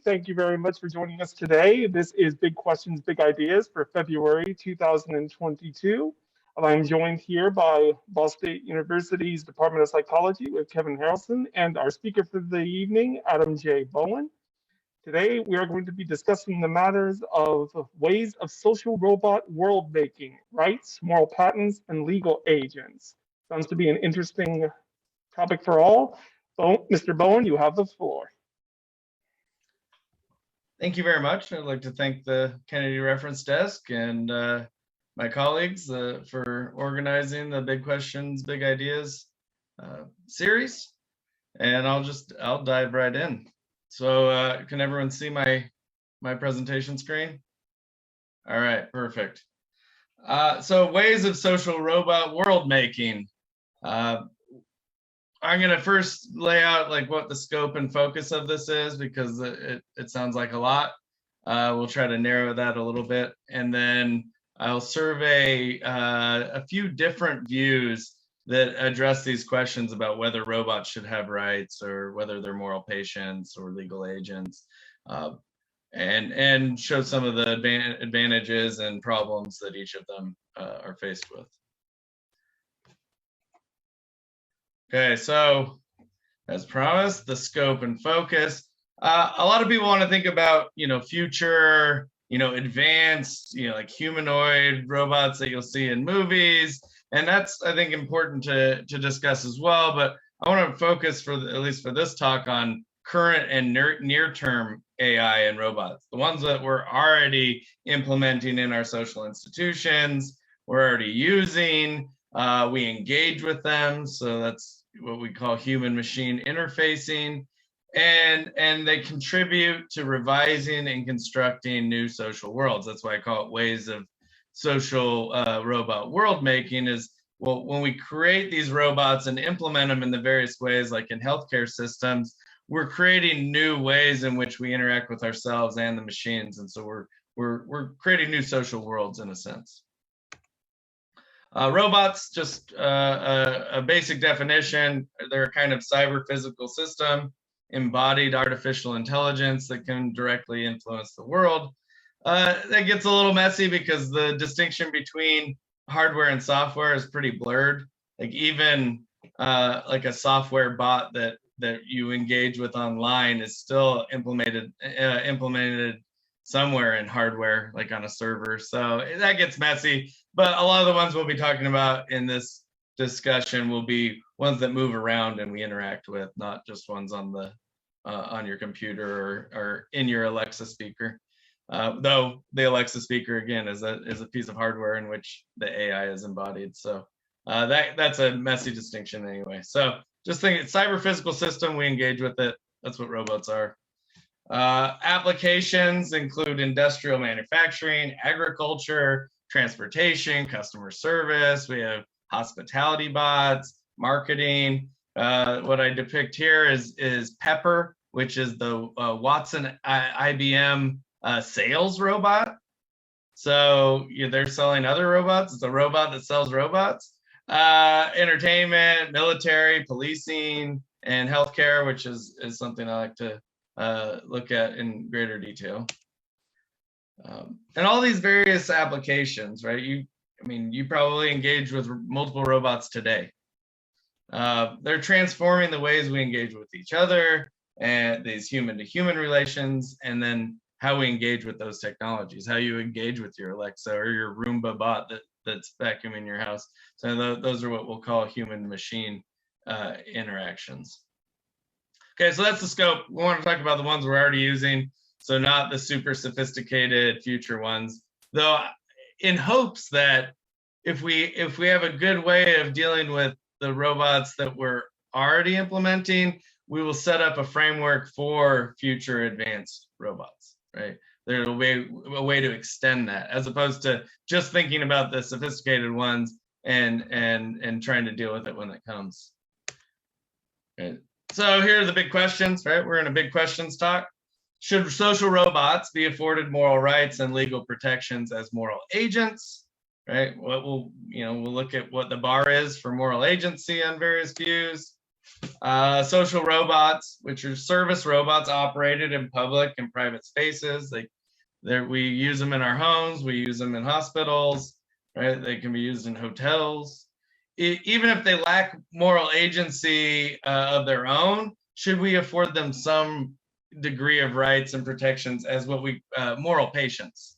Thank you very much for joining us today. This is Big Questions, Big Ideas for February 2022. I'm joined here by Ball State University's Department of Psychology with Kevin Harrelson and our speaker for the evening, Adam J. Bowen. Today, we are going to be discussing the matters of ways of social robot world making, rights, moral patents, and legal agents. Sounds to be an interesting topic for all. Mr. Bowen, you have the floor. Thank you very much. I'd like to thank the Kennedy Reference Desk and my colleagues for organizing the Big Questions, Big Ideas series. And I'll dive right in. So can everyone see my presentation screen? All right, perfect. So ways of social robot world making. I'm going to first lay out like what the scope and focus of this is because it sounds like a lot. We'll try to narrow that a little bit, and then I'll survey a few different views that address these questions about whether robots should have rights or whether they're moral patients or legal agents, and show some of the advantages and problems that each of them are faced with. Okay, so as promised, the scope and focus. A lot of people want to think about, future, advanced, like humanoid robots that you'll see in movies, and that's, I think, important to discuss as well. But I want to focus, at least for this talk, on current and near-term AI and robots, the ones that we're already implementing in our social institutions, we're already using. We engage with them, so that's what we call human-machine interfacing, and they contribute to revising and constructing new social worlds. That's why I call it ways of social robot world making. Is, well, when we create these robots and implement them in the various ways, like in healthcare systems, we're creating new ways in which we interact with ourselves and the machines, and so we're creating new social worlds in a sense. Robots, just a basic definition, they're a kind of cyber-physical system, embodied artificial intelligence that can directly influence the world. That gets a little messy because the distinction between hardware and software is pretty blurred. Like even like a software bot that you engage with online is still implemented somewhere in hardware, like on a server. So that gets messy, but a lot of the ones we'll be talking about in this discussion will be ones that move around and we interact with, not just ones on the on your computer or in your Alexa speaker. Though the Alexa speaker, again, is a piece of hardware in which the AI is embodied. So that's a messy distinction anyway. So just think it's cyber physical system, we engage with it. That's what robots are. Applications include industrial manufacturing, agriculture, transportation, customer service. We have hospitality bots, marketing. What I depict here is Pepper, which is the Watson IBM sales robot. So they're selling other robots. It's a robot that sells robots. Entertainment, military, policing, and healthcare, which is something I like to look at in greater detail. And all these various applications, right? You probably engage with multiple robots today. They're transforming the ways we engage with each other and these human-to-human relations, and then how we engage with those technologies, how you engage with your Alexa or your Roomba bot that's vacuuming your house. So those are what we'll call human-machine interactions. Okay, so that's the scope. We want to talk about the ones we're already using, so not the super sophisticated future ones, though in hopes that if we have a good way of dealing with the robots that we're already implementing, we will set up a framework for future advanced robots, right? There will be a way to extend that, as opposed to just thinking about the sophisticated ones and trying to deal with it when it comes. Okay. So here are the big questions, right? We're in a big questions talk. Should social robots be afforded moral rights and legal protections as moral agents, right? We'll look at what the bar is for moral agency on various views. Social robots, which are service robots operated in public and private spaces. We use them in our homes, we use them in hospitals, right? They can be used in hotels. Even if they lack moral agency of their own, should we afford them some degree of rights and protections as what we moral patients?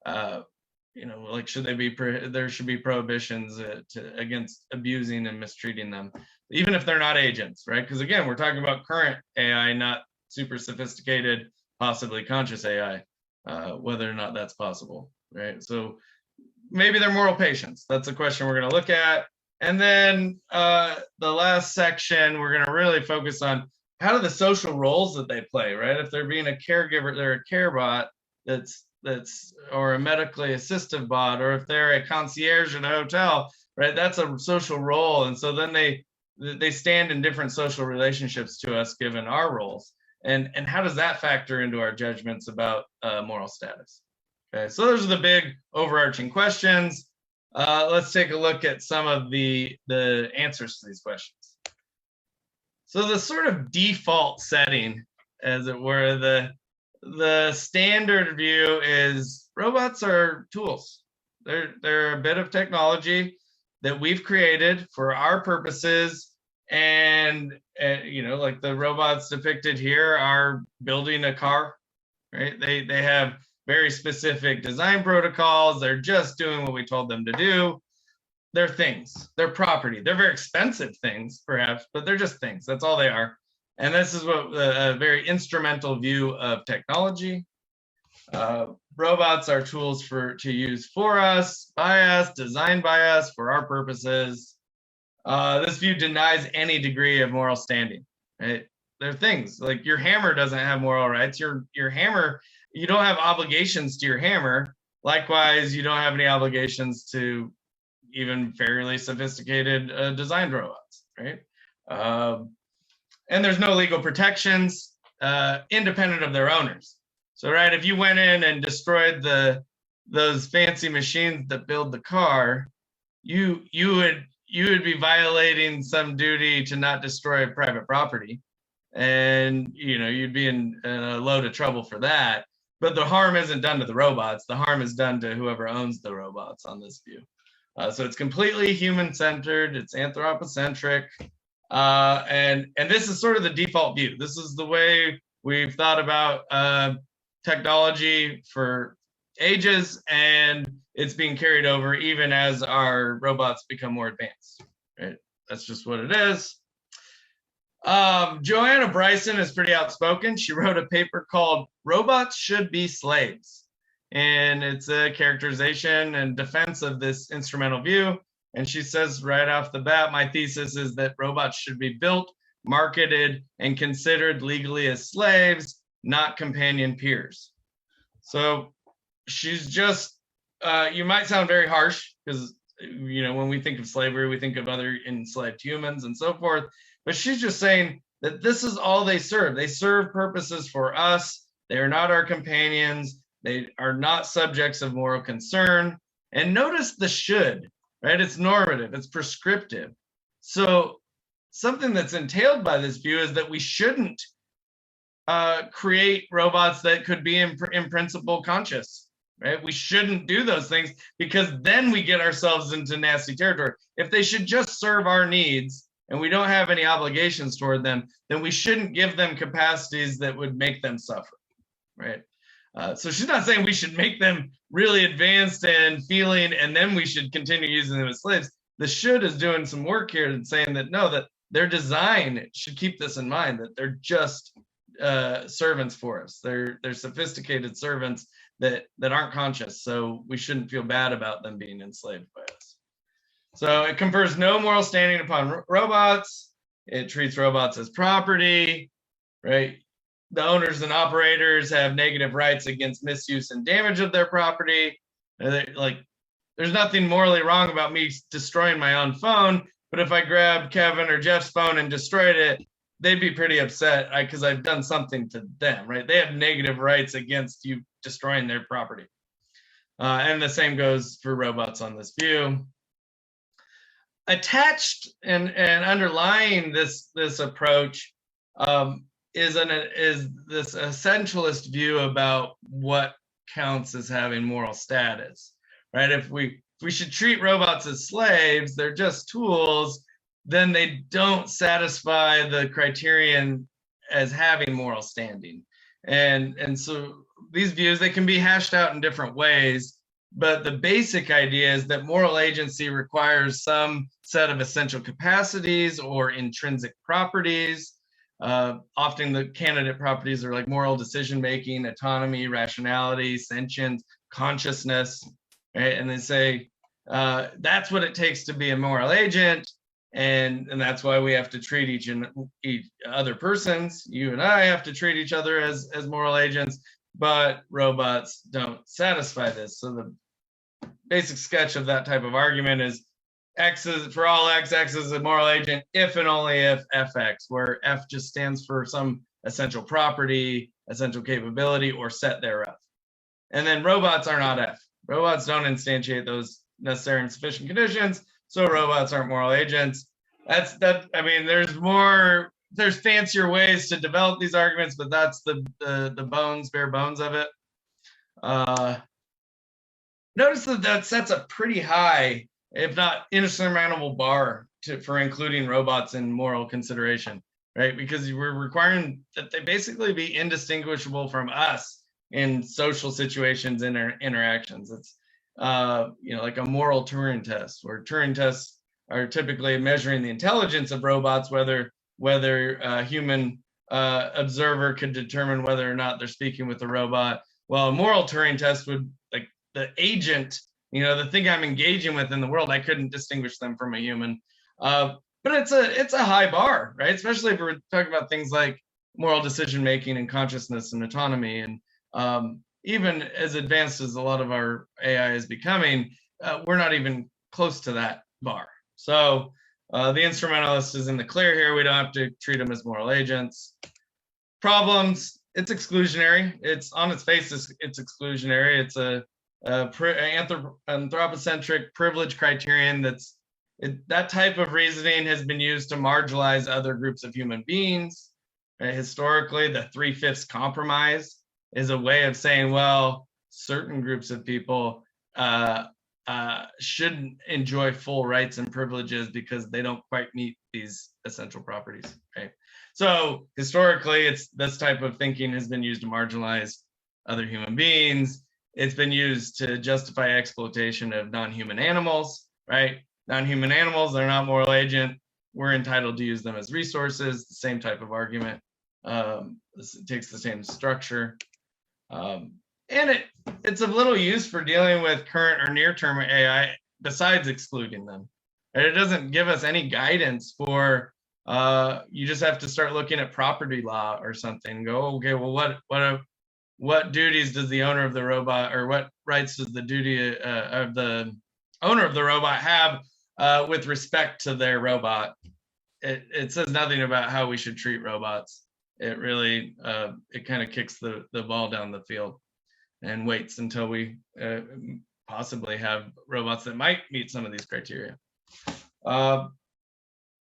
Like should they be there should be prohibitions against abusing and mistreating them, even if they're not agents, right? Because again, we're talking about current AI, not super sophisticated, possibly conscious AI, whether or not that's possible, right? So maybe they're moral patients. That's a question we're going to look at. And then the last section, we're going to really focus on how do the social roles that they play, right? If they're being a caregiver, they're a care bot that's or a medically assistive bot, or if they're a concierge in a hotel, right? That's a social role. And so then they stand in different social relationships to us given our roles. And how does that factor into our judgments about moral status? Okay, so those are the big overarching questions. Let's take a look at some of the answers to these questions. So the sort of default setting, as it were, the standard view is robots are tools. They're a bit of technology that we've created for our purposes, and like the robots depicted here are building a car, right? They have very specific design protocols. They're just doing what we told them to do. They're things, they're property. They're very expensive things, perhaps, but they're just things. That's all they are. And this is what a very instrumental view of technology. Robots are tools to use for us, by us, designed by us for our purposes. This view denies any degree of moral standing, right? They're things. Like your hammer doesn't have moral rights. Your hammer, you don't have obligations to your hammer. Likewise, you don't have any obligations to even fairly sophisticated designed robots, right? And there's no legal protections independent of their owners. So, right, if you went in and destroyed those fancy machines that build the car, you would be violating some duty to not destroy private property, and you'd be in a load of trouble for that. But the harm isn't done to the robots. The harm is done to whoever owns the robots on this view. So it's completely human-centered. It's anthropocentric. And this is sort of the default view. This is the way we've thought about technology for ages, and it's being carried over even as our robots become more advanced, right? That's just what it is. Joanna Bryson is pretty outspoken. She wrote a paper called Robots Should Be Slaves, and it's a characterization and defense of this instrumental view. And she says right off the bat, my thesis is that robots should be built, marketed, and considered legally as slaves, not companion peers. So she's just, you might sound very harsh because, when we think of slavery, we think of other enslaved humans and so forth. But she's just saying that this is all they serve. They serve purposes for us. They are not our companions. They are not subjects of moral concern. And notice the should, right? It's normative, it's prescriptive. So something that's entailed by this view is that we shouldn't create robots that could be in principle conscious, right? We shouldn't do those things because then we get ourselves into nasty territory. If they should just serve our needs and we don't have any obligations toward them, then we shouldn't give them capacities that would make them suffer, right? So she's not saying we should make them really advanced and feeling, and then we should continue using them as slaves. The should is doing some work here and saying that no, that their design should keep this in mind, that they're just servants for us. They're sophisticated servants that aren't conscious, so we shouldn't feel bad about them being enslaved by us. So it confers no moral standing upon robots. It treats robots as property, right? The owners and operators have negative rights against misuse and damage of their property. Like, there's nothing morally wrong about me destroying my own phone, but if I grabbed Kevin or Jeff's phone and destroyed it, they'd be pretty upset because I've done something to them, right? They have negative rights against you destroying their property. And the same goes for robots on this view. attached and underlying this approach is this essentialist view about what counts as having moral status, right? If we should treat robots as slaves, they're just tools, then they don't satisfy the criterion as having moral standing. And so these views, they can be hashed out in different ways, but the basic idea is that moral agency requires some set of essential capacities or intrinsic properties. Often the candidate properties are like moral decision-making, autonomy, rationality, sentience, consciousness, right? And they say that's what it takes to be a moral agent, and that's why we have to treat each other persons. You and I have to treat each other as moral agents, but robots don't satisfy this. So the basic sketch of that type of argument is X is for all X is a moral agent if and only if Fx, where F just stands for some essential property, essential capability, or set thereof. And then robots are not F. Robots don't instantiate those necessary and sufficient conditions, so robots aren't moral agents. I mean, there's fancier ways to develop these arguments, but that's the bare bones of it. Notice that sets a pretty high, if not insurmountable bar for including robots in moral consideration, right? Because we're requiring that they basically be indistinguishable from us in social situations and interactions. It's like a moral Turing test, where Turing tests are typically measuring the intelligence of robots, whether a human observer could determine whether or not they're speaking with a robot. Well, a moral Turing test would, like, the agent, the thing I'm engaging with in the world, I couldn't distinguish them from a human. But it's a high bar, right? Especially if we're talking about things like moral decision making and consciousness and autonomy. And even as advanced as a lot of our AI is becoming, we're not even close to that bar. So the instrumentalist is in the clear here. We don't have to treat them as moral agents. Problems, it's exclusionary. It's on its face, it's exclusionary. It's a anthropocentric privilege criterion. That type of reasoning has been used to marginalize other groups of human beings. Historically, the 3/5 compromise is a way of saying, well, certain groups of people shouldn't enjoy full rights and privileges because they don't quite meet these essential properties, right? So historically, this type of thinking has been used to marginalize other human beings. It's been used to justify exploitation of non-human animals, right? Non-human animals, they're not moral agent. We're entitled to use them as resources, the same type of argument. It takes the same structure. And it's of little use for dealing with current or near-term AI besides excluding them. And it doesn't give us any guidance for, you just have to start looking at property law or something. Go, okay, well, what duties does the owner of the robot, or what rights does the duty of the owner of the robot have with respect to their robot? It says nothing about how we should treat robots. It really, it kind of kicks the ball down the field and waits until we possibly have robots that might meet some of these criteria.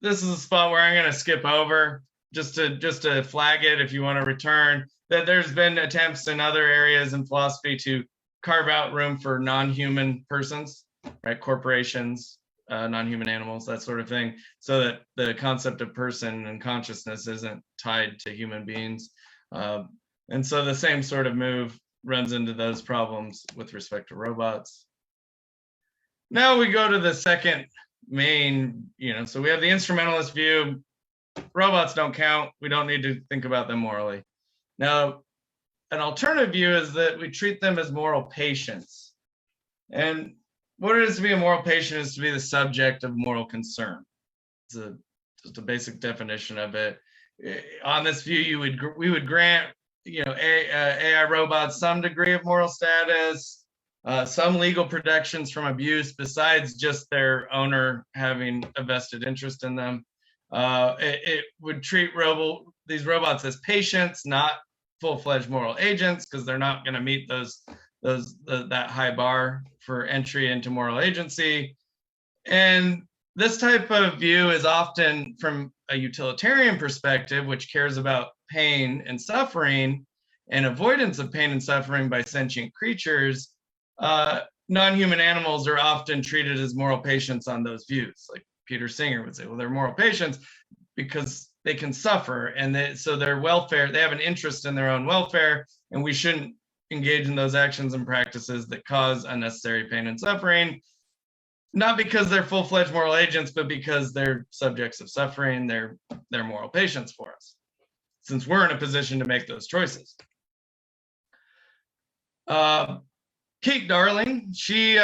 This is a spot where I'm going to skip over just to flag it if you want to return, that there's been attempts in other areas in philosophy to carve out room for non-human persons, right? Corporations, non-human animals, that sort of thing, so that the concept of person and consciousness isn't tied to human beings. And so the same sort of move runs into those problems with respect to robots. Now we go to the second main, so we have the instrumentalist view. Robots don't count. We don't need to think about them morally. Now, an alternative view is that we treat them as moral patients. And what it is to be a moral patient is to be the subject of moral concern. It's just a basic definition of it. On this view, we would grant AI robots some degree of moral status, some legal protections from abuse besides just their owner having a vested interest in them. It would treat these robots as patients, not full-fledged moral agents, because they're not going to meet that high bar for entry into moral agency. And this type of view is often from a utilitarian perspective, which cares about pain and suffering and avoidance of pain and suffering by sentient creatures. Non-human animals are often treated as moral patients on those views. Like Peter Singer would say, well, they're moral patients because they can suffer, and so their welfare, they have an interest in their own welfare, and we shouldn't engage in those actions and practices that cause unnecessary pain and suffering, not because they're full-fledged moral agents, but because they're subjects of suffering. They're moral patients for us, since we're in a position to make those choices. Kate Darling, she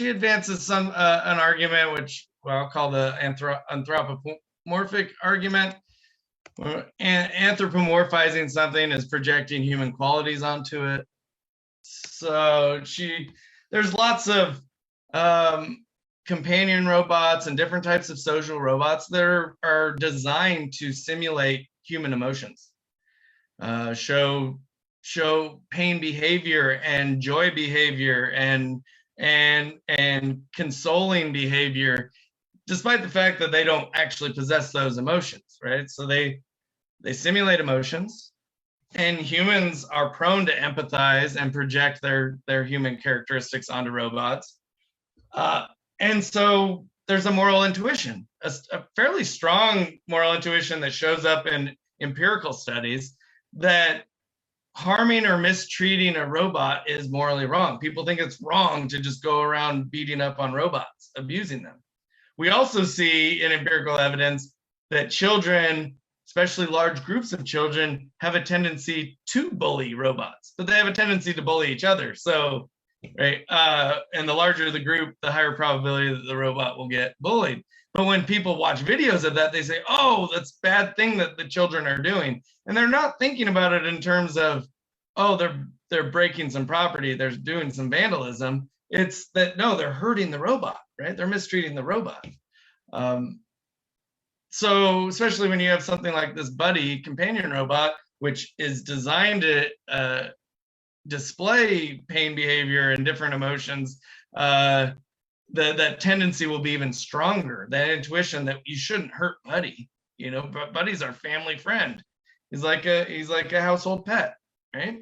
advances an argument which I'll call the anthropomorphic argument. Anthropomorphizing something is projecting human qualities onto it. So there's lots of companion robots and different types of social robots that are designed to simulate human emotions, show pain behavior and joy behavior and consoling behavior, despite the fact that they don't actually possess those emotions, right? So they simulate emotions, and humans are prone to empathize and project their human characteristics onto robots. And so there's a moral intuition, a fairly strong moral intuition that shows up in empirical studies, that harming or mistreating a robot is morally wrong. People think it's wrong to just go around beating up on robots, abusing them. We also see in empirical evidence that children, especially large groups of children, have a tendency to bully robots, but they have a tendency to bully each other. So, right, and the larger the group, the higher probability that the robot will get bullied. But when people watch videos of that, they say, oh, that's a bad thing that the children are doing. And they're not thinking about it in terms of, oh, they're breaking some property, they're doing some vandalism. It's that, no, they're hurting the robot, right? They're mistreating the robot. So especially when you have something like this buddy companion robot, which is designed to display pain behavior and different emotions, that tendency will be even stronger. That intuition that you shouldn't hurt Buddy. You know, but Buddy's our family friend. He's like a household pet, right?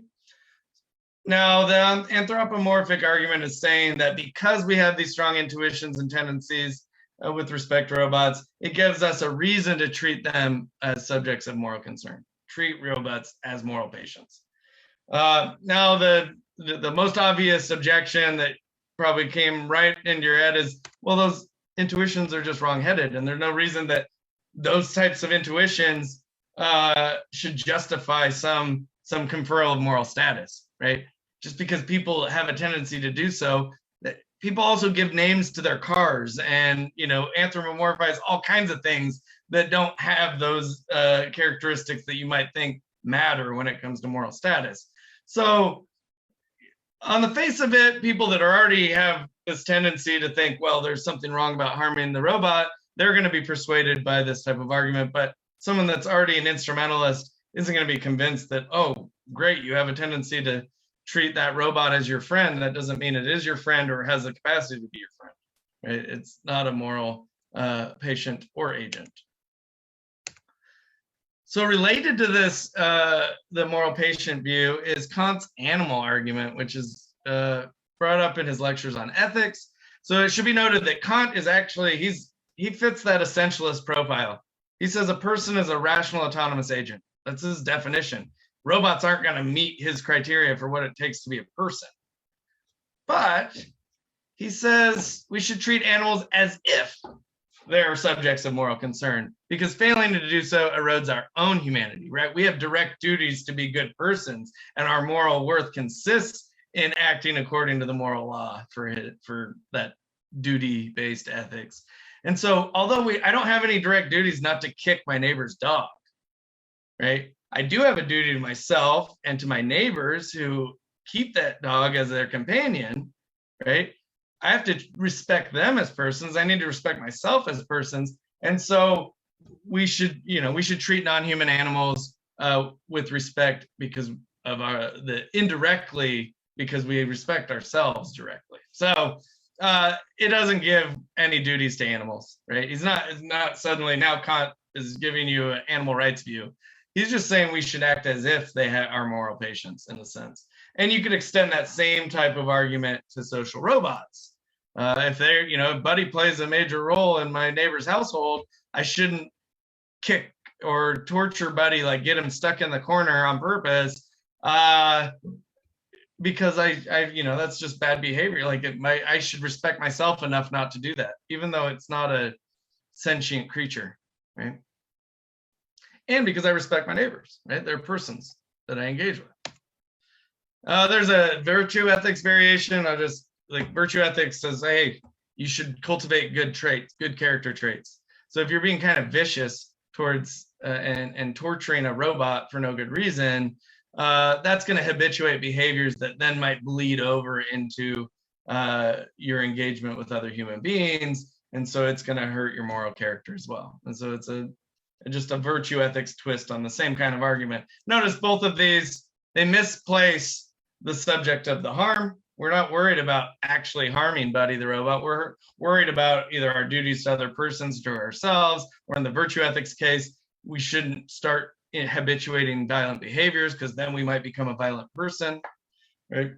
Now, the anthropomorphic argument is saying that because we have these strong intuitions and tendencies with respect to robots, it gives us a reason to treat them as subjects of moral concern. Treat robots as moral patients. Now, the most obvious objection that probably came right into your head is, well, those intuitions are just wrong-headed, and there's no reason that those types of intuitions should justify some conferral of moral status, right? Just because people have a tendency to do so, that people also give names to their cars and, you know, anthropomorphize all kinds of things that don't have those characteristics that you might think matter when it comes to moral status. So on the face of it, people that already have this tendency to think, well, there's something wrong about harming the robot, they're going to be persuaded by this type of argument. But someone that's already an instrumentalist isn't going to be convinced that, oh, great, you have a tendency to treat that robot as your friend. That doesn't mean it is your friend or has the capacity to be your friend, right? It's not a moral patient or agent. So related to this, the moral patient view is Kant's animal argument, which is brought up in his lectures on ethics. So it should be noted that Kant is actually, he fits that essentialist profile. He says a person is a rational autonomous agent. That's his definition. Robots aren't going to meet his criteria for what it takes to be a person. But he says we should treat animals as if they're subjects of moral concern, because failing to do so erodes our own humanity, right? We have direct duties to be good persons, and our moral worth consists in acting according to the moral law for that duty-based ethics. And so, although I don't have any direct duties not to kick my neighbor's dog, right? I do have a duty to myself and to my neighbors who keep that dog as their companion, right? I have to respect them as persons. I need to respect myself as persons. And so we should treat non-human animals with respect because of indirectly, because we respect ourselves directly. So it doesn't give any duties to animals, right? It's not suddenly now Kant is giving you an animal rights view. He's just saying we should act as if they are moral patients in a sense. And you could extend that same type of argument to social robots. If they're, if Buddy plays a major role in my neighbor's household, I shouldn't kick or torture Buddy, like get him stuck in the corner on purpose, because I that's just bad behavior. Like I should respect myself enough not to do that, even though it's not a sentient creature, right? And because I respect my neighbors, right? They're persons that I engage with. There's a virtue ethics variation. I just like virtue ethics says, hey, you should cultivate good traits, good character traits. So if you're being kind of vicious towards and torturing a robot for no good reason, that's going to habituate behaviors that then might bleed over into your engagement with other human beings. And so it's going to hurt your moral character as well. And so it's just a virtue ethics twist on the same kind of argument. Notice both of these, they misplace the subject of the harm. We're not worried about actually harming Buddy the robot. We're worried about either our duties to other persons, to ourselves, or in the virtue ethics case, we shouldn't start habituating violent behaviors because then we might become a violent person, right?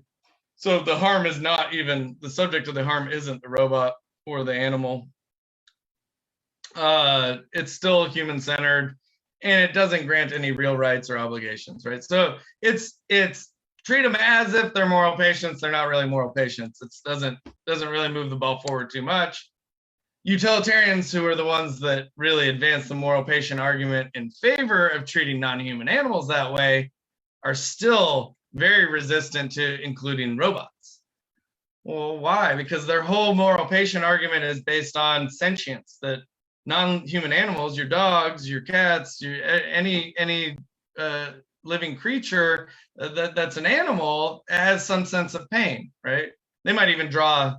So the harm is not even, the subject of the harm isn't the robot or the animal. It's still human-centered, and it doesn't grant any real rights or obligations, right? So it's treat them as if they're moral patients. They're not really moral patients. It doesn't really move the ball forward too much. Utilitarians, who are the ones that really advance the moral patient argument in favor of treating non-human animals that way, are still very resistant to including robots. Well, why? Because their whole moral patient argument is based on sentience, that non-human animals, your dogs, your cats, any living creature that's an animal has some sense of pain, right? They might even draw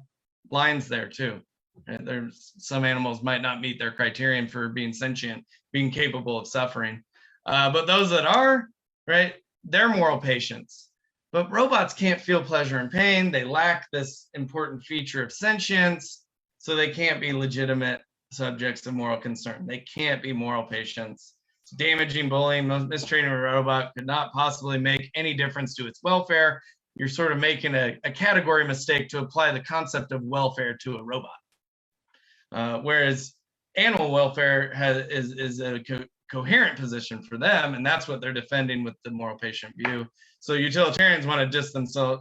lines there too. Right? There's some animals might not meet their criterion for being sentient, being capable of suffering. But those that are, right, they're moral patients. But robots can't feel pleasure and pain. They lack this important feature of sentience, so they can't be legitimate subjects of moral concern. They can't be moral patients. Damaging, bullying, mistreating a robot could not possibly make any difference to its welfare. You're sort of making a category mistake to apply the concept of welfare to a robot. Whereas animal welfare is a coherent position for them, and that's what they're defending with the moral patient view. So utilitarians want to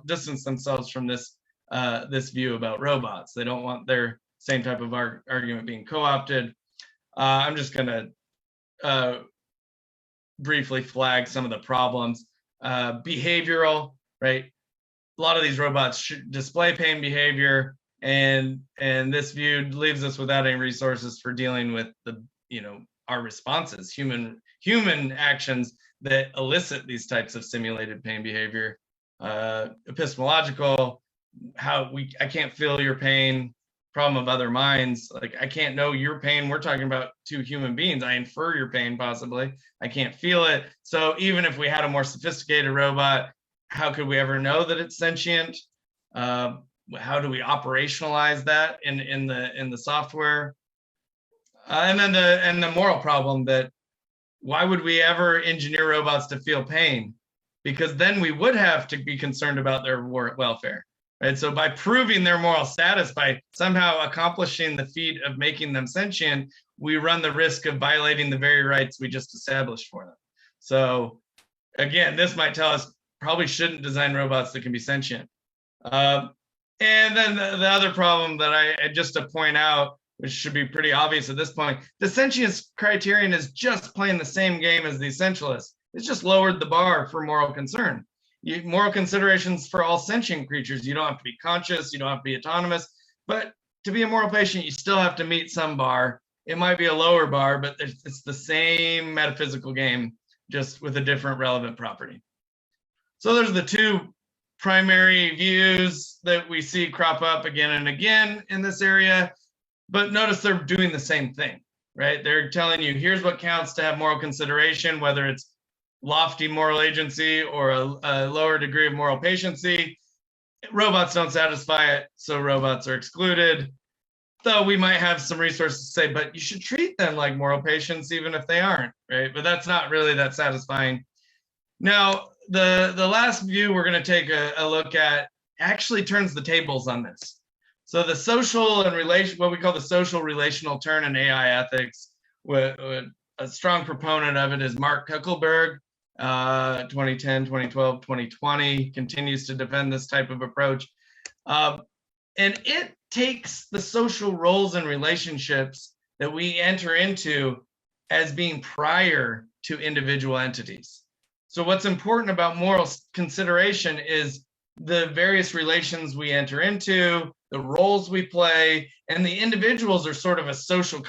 distance themselves from this view about robots. They don't want their same type of argument being co-opted. I'm just going to briefly flag some of the problems. Behavioral, right? A lot of these robots display pain behavior, and this view leaves us without any resources for dealing with our responses, human actions that elicit these types of simulated pain behavior. Epistemological, I can't feel your pain. Problem of other minds, like I can't know your pain. We're talking about two human beings. I infer your pain possibly. I can't feel it. So even if we had a more sophisticated robot, how could we ever know that it's sentient? How do we operationalize that in the software? And then the moral problem that why would we ever engineer robots to feel pain? Because then we would have to be concerned about their welfare. Right? So by proving their moral status, by somehow accomplishing the feat of making them sentient, we run the risk of violating the very rights we just established for them. So again, this might tell us probably shouldn't design robots that can be sentient. And then the other problem that I just to point out, which should be pretty obvious at this point, the sentience criterion is just playing the same game as the essentialists. It's just lowered the bar for moral concern. Moral considerations for all sentient creatures. You don't have to be conscious, you don't have to be autonomous, but to be a moral patient, you still have to meet some bar. It might be a lower bar, but it's the same metaphysical game, just with a different relevant property. So there's the two primary views that we see crop up again and again in this area, but notice they're doing the same thing, right? They're telling you, here's what counts to have moral consideration, whether it's lofty moral agency or a lower degree of moral patiency. robots don't satisfy it, so robots are excluded. Though we might have some resources to say, but you should treat them like moral patients even if they aren't, right? But that's not really that satisfying. Now, the last view we're going to take a look at actually turns the tables on this. So the social and what we call the social relational turn in AI ethics, a strong proponent of it is Mark Kuckelberg, 2010, 2012, 2020, continues to defend this type of approach. And it takes the social roles and relationships that we enter into as being prior to individual entities. So what's important about moral consideration is the various relations we enter into, the roles we play, and the individuals are sort of a social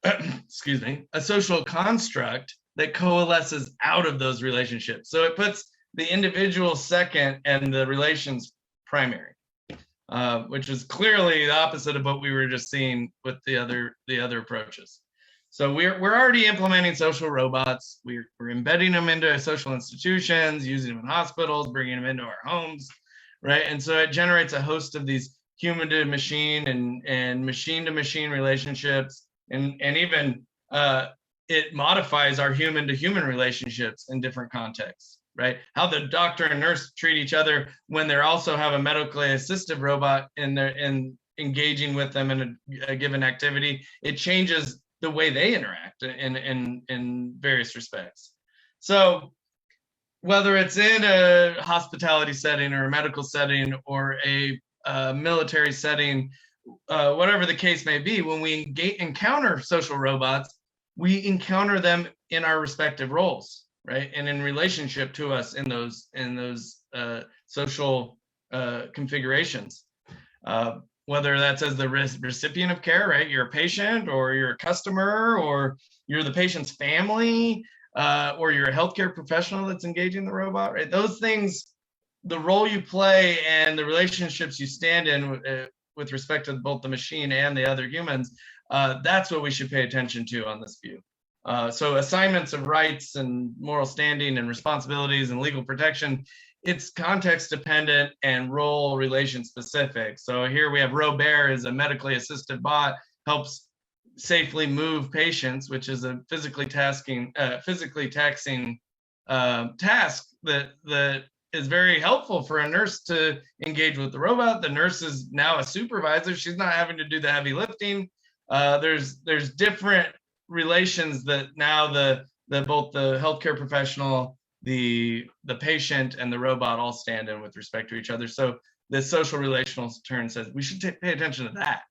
excuse me, a social construct that coalesces out of those relationships. So it puts the individual second and the relations primary, which is clearly the opposite of what we were just seeing with the other approaches. So we're already implementing social robots. We're embedding them into social institutions, using them in hospitals, bringing them into our homes, right? And so it generates a host of these human to machine and machine to machine relationships, and even it modifies our human to human relationships in different contexts, right? How the doctor and nurse treat each other when they also have a medically assistive robot in engaging with them in a given activity, it changes the way they interact in various respects. So whether it's in a hospitality setting or a medical setting or a military setting, whatever the case may be, when we encounter social robots, we encounter them in our respective roles, right? And in relationship to us in those social configurations. Whether that's as the recipient of care, right? You're a patient, or you're a customer, or you're the patient's family, or you're a healthcare professional that's engaging the robot, right? Those things, the role you play and the relationships you stand in with respect to both the machine and the other humans, that's what we should pay attention to on this view. So assignments of rights and moral standing and responsibilities and legal protection, it's context dependent and role relation specific. So here we have Robert is a medically assisted bot, helps safely move patients, which is a physically taxing task that is very helpful for a nurse to engage with the robot. The nurse is now a supervisor. She's not having to do the heavy lifting. There's different relations that now both the healthcare professional, the patient, and the robot all stand in with respect to each other. So the social relational turn says we should pay attention to that.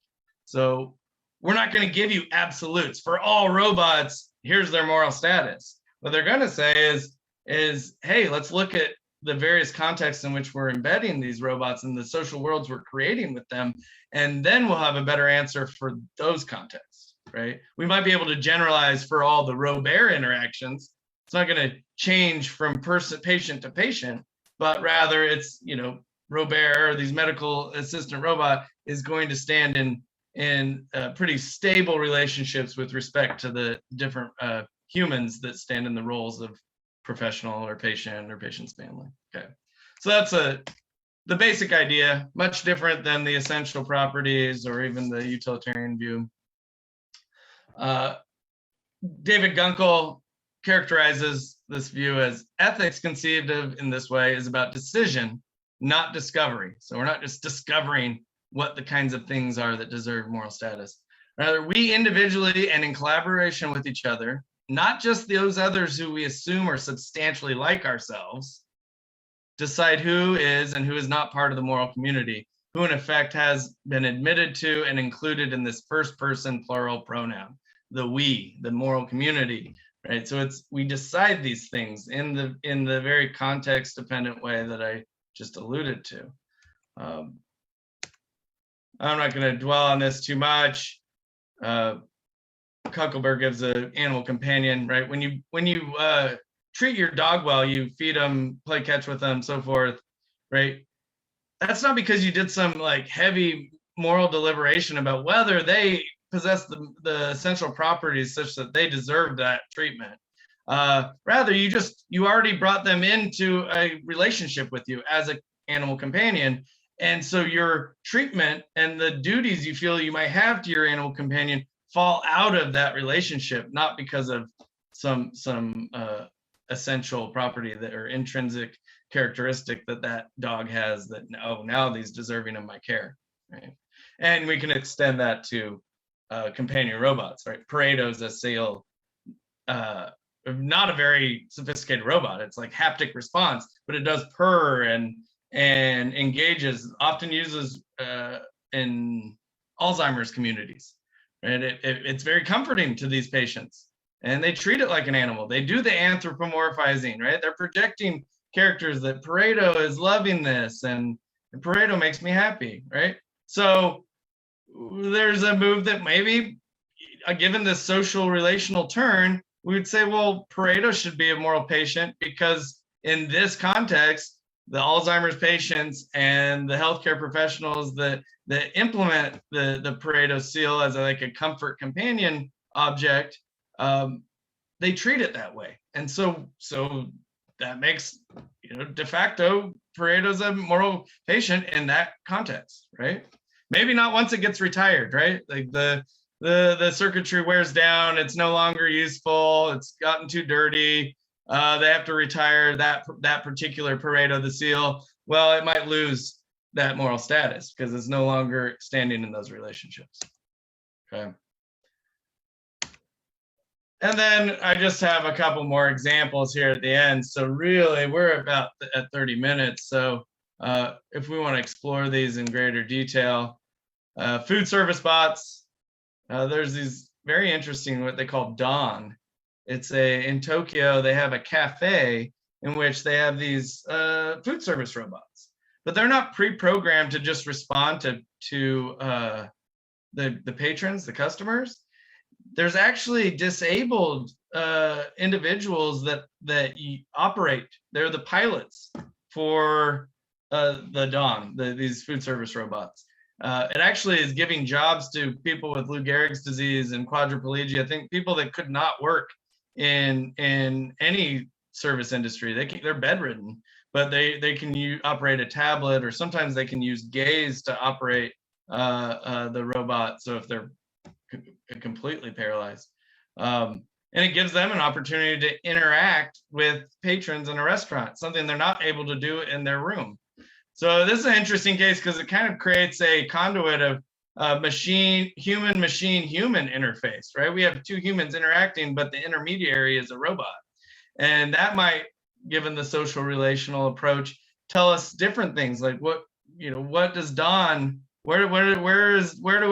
So we're not going to give you absolutes for all robots. Here's their moral status. What they're going to say is, hey, let's look at the various contexts in which we're embedding these robots and the social worlds we're creating with them, and then we'll have a better answer for those contexts, right? We might be able to generalize for all the Robert interactions. It's not going to change from patient to patient, but rather it's, Robert, these medical assistant robot, is going to stand in pretty stable relationships with respect to the different humans that stand in the roles of professional or patient's family. Okay, so that's the basic idea, much different than the essential properties or even the utilitarian view. David Gunkel characterizes this view as ethics conceived of in this way is about decision, not discovery. So we're not just discovering what the kinds of things are that deserve moral status. Rather, we individually and in collaboration with each other, not just those others who we assume are substantially like ourselves, decide who is and who is not part of the moral community, who in effect has been admitted to and included in this first person plural pronoun, the we, the moral community, right? So we decide these things in the very context dependent way that I just alluded to. I'm not going to dwell on this too much. Kuckelberg gives an animal companion, right? When you treat your dog well, you feed them, play catch with them, so forth, right? That's not because you did some like heavy moral deliberation about whether they possess the essential properties such that they deserve that treatment. Rather, you already brought them into a relationship with you as an animal companion. And so your treatment and the duties you feel you might have to your animal companion fall out of that relationship, not because of some essential property that or intrinsic characteristic that dog has that, oh, now he's deserving of my care, right? And we can extend that to companion robots, right? Pareto's a seal, not a very sophisticated robot. It's like haptic response, but it does purr and engages, often uses in Alzheimer's communities. And it's very comforting to these patients. And they treat it like an animal. They do the anthropomorphizing, right? They're projecting characters that Pareto is loving this and Pareto makes me happy, right? So there's a move that maybe, given this social relational turn, we would say, well, Pareto should be a moral patient because in this context, the Alzheimer's patients and the healthcare professionals that implement the Pareto seal as like a comfort companion object, they treat it that way. And so that makes, de facto, Pareto's a moral patient in that context, right? Maybe not once it gets retired, right? Like the circuitry wears down, it's no longer useful, it's gotten too dirty, they have to retire that particular Pareto, the seal. Well, it might lose that moral status because it's no longer standing in those relationships. Okay. And then I just have a couple more examples here at the end. So really, we're about at 30 minutes. So if we want to explore these in greater detail, food service bots, there's these very interesting, what they call Dawn. It's in Tokyo, they have a cafe in which they have these food service robots, but they're not pre-programmed to just respond to the patrons, the customers. There's actually disabled individuals that operate. They're the pilots for the Dawn, these food service robots. It actually is giving jobs to people with Lou Gehrig's disease and quadriplegia. I think people that could not work in any service industry. They're bedridden, but they can operate a tablet, or sometimes they can use gaze to operate the robot. So if they're completely paralyzed, and it gives them an opportunity to interact with patrons in a restaurant, something they're not able to do in their room. So this is an interesting case because it kind of creates a conduit of human interface, right? We have two humans interacting, but the intermediary is a robot. And that might, given the social relational approach, tell us different things, like what does Dawn, where do